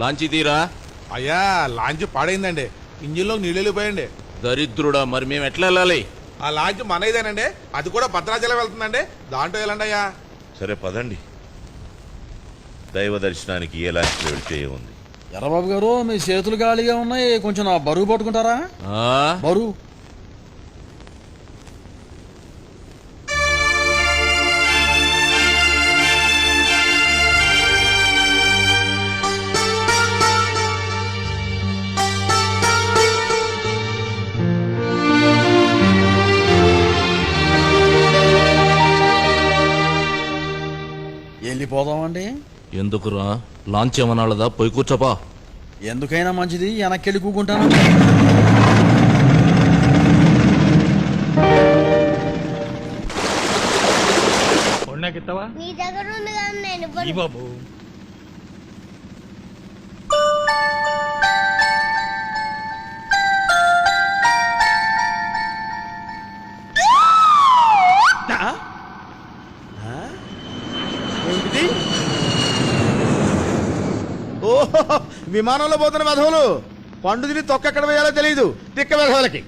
లాంచీ తీరా. అయ్యా లాంచ్ పాడైందండి, ఇంజిన్లో నీళ్ళు వెళ్ళిపోయండి. దరిద్రుడా, మరి మేము ఎట్లా వెళ్ళాలి? ఆ లాంచ్ మనదేనండి, అది కూడా భద్రాచలం వెళ్తుందండి, దాంట్లో వెళ్ళండి అయ్యా. సరే పదండి. దైవ దర్శనానికి ఏ లాంచ్లో వెళ్తే ఏముంది? ఎర్రబాబు గారు, మీ చేతులు గాలిగా ఉన్నాయి, కొంచెం నా బరువు పట్టుకుంటారా? బరువు వెళ్ళిపోదామండి. ఎందుకురా? లాంచ్ ఏమన్నాళ్ళదా? పోయి కూర్చోపా. ఎందుకైనా మంచిది, వెనక్కి కూకుంటాను. బాబు విమానంలో పోతున్న వెధవులు పండు తిని తొక్కెక్కడ వేయాలో తెలియదు తిక్క వెధవులకి.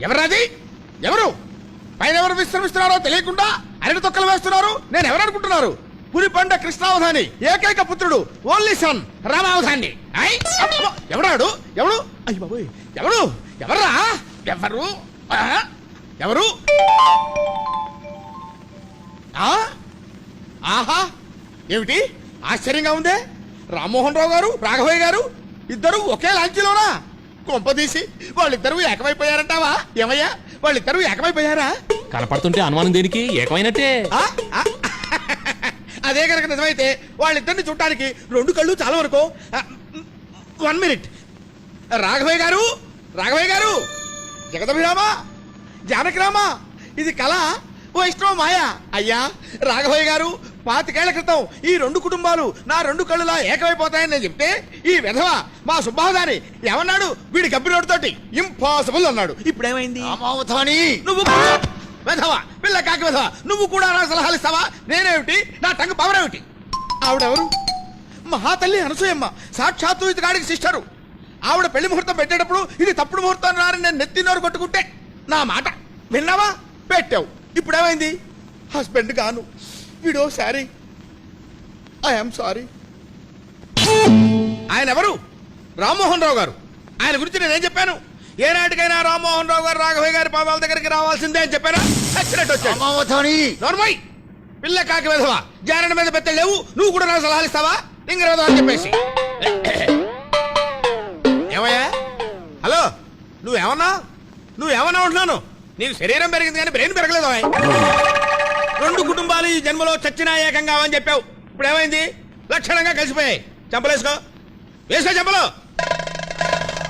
ఎవరాది? ఎవరు పైన ఎవరు విశ్రమిస్తున్నారో తెలియకుండా అరటి తొక్కలు వేస్తున్నారు? నేను ఎవరనుకుంటున్నారు? పులిపండ కృష్ణావధాని ఏకైక పుత్రుడు, ఓన్లీ సన్ రామావధాని. ఎవరాడు? ఎవడు? అయ్య బాబోయ్, ఎవడు? ఎవర్రా? ఎవరు? ఎవరు? ఆహా, ఏమిటి ఆశ్చర్యంగా ఉందే! రామ్మోహన్ రావు గారు, రాఘవయ్య గారు ఇద్దరు ఒకే లాంచీలోనా? కొంపదీసి వాళ్ళిద్దరూ ఏకమైపోయారంటావా? ఏమయ్యా, వాళ్ళిద్దరూ ఏకమైపోయారా? కనపడుతుంటే అనుమానం దేనికి? ఏకమైనట్టే. అదే కనుక నిజమైతే వాళ్ళిద్దరిని చూడటానికి రెండు కళ్ళు చాలా వరకు. 1 మినిట్. రాఘవయ్య గారు, రాఘవయ్య గారు, జగదభిరామ, జానకిరామ, ఇది కళ వైష్ణవ మాయా? అయ్యా రాఘవయ్య గారు, 25 ఏళ్ల క్రితం ఈ రెండు కుటుంబాలు నా రెండు కళ్ళులా ఏకమైపోతాయని నేను చెప్తే ఈ విధవ మా సుబ్బాహదాని ఏమన్నాడు? వీడి గబ్బినోడితోటి ఇంపాసిబుల్ అన్నాడు. ఇప్పుడేమైంది? నువ్వు విధవ, పిల్ల కాకి విధవ, నువ్వు కూడా నా సలహాలు ఇస్తావా? నేనేమిటి, నా టంగు పవర్ ఏమిటి? ఆవిడెవరు? మహాతల్లి అనసూయమ్మ, సాక్షాత్తు ఇతగాడికి సిస్టరు. ఆవిడ పెళ్లి ముహూర్తం పెట్టేటప్పుడు ఇది తప్పుడు ముహూర్తం రాని నేను నెత్తినోరు కొట్టుకుంటే నా మాట విన్నావా? పెట్టావు. ఇప్పుడేమైంది? హస్బెండ్ గాను వీడో సారీ, ఐఎమ్ సారీ. ఆయన ఎవరు? రామ్మోహన్ రావు గారు. ఆయన గురించి నేనేం చెప్పాను? ఏనాటికైనా రామ్మోహన్ రావు గారు రాఘవయ్య గారి పాదాల దగ్గరికి రావాల్సిందే అని చెప్పానా? చచ్చినట్టు వచ్చాడు. పిల్ల కాకి వెధవా, జారణ మీద పెద్ద లేవు, నువ్వు కూడా నాకు సలహాలు ఇస్తావా? లింగరాదు అని చెప్పేసి. ఏమయ్యా? హలో, నువ్వేమన్నా ఉంటున్నాను? నీకు శరీరం పెరిగింది కానీ బ్రెయిన్ పెరగలేదు. రెండు కుటుంబాలు ఈ జన్మలో చచ్చినా ఏకం కావని చెప్పావు. ఇప్పుడు ఏమైంది? లక్షణంగా కలిసిపోయాయి. చెంపలేసుకో, వేసుకో చెంపలు.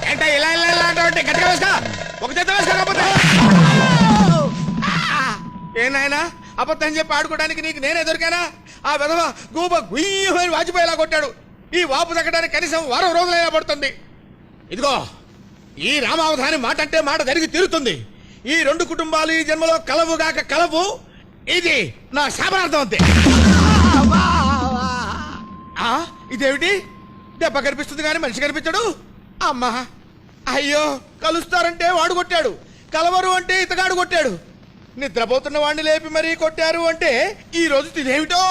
ఏంటో ఇలా ఇలా ఇలా అంటే గట్టిగా వేసుకో, ఒక చేత వేసుకోకపోతే. ఏనాయనా, అబద్ధం చెప్పి ఆడుకోవడానికి నీకు నేనే దొరికానా? ఆ విధవ గూబ గుయ్యమని వాచిపోయేలా కొట్టాడు. ఈ వాపు తగ్గడానికి కనీసం 1 వారం రోజులైనా పడుతుంది. ఇదిగో, ఈ రామావధాని మాట అంటే మాట జరిగి తీరుతుంది. ఈ రెండు కుటుంబాలు ఈ జన్మలో కలవుగాక కలవు. ఇది నా శాపనార్థం అంతే. ఇదేమిటి? దెబ్బ కనిపిస్తుంది కానీ మనిషి కనిపించడు. అమ్మా, అయ్యో, కలుస్తారంటే వాడు కొట్టాడు, కలవరు అంటే ఇతగాడు కొట్టాడు. నిద్రపోతున్న వాడిని లేపి మరీ కొట్టారు అంటే ఈ రోజు ఇదేమిటో.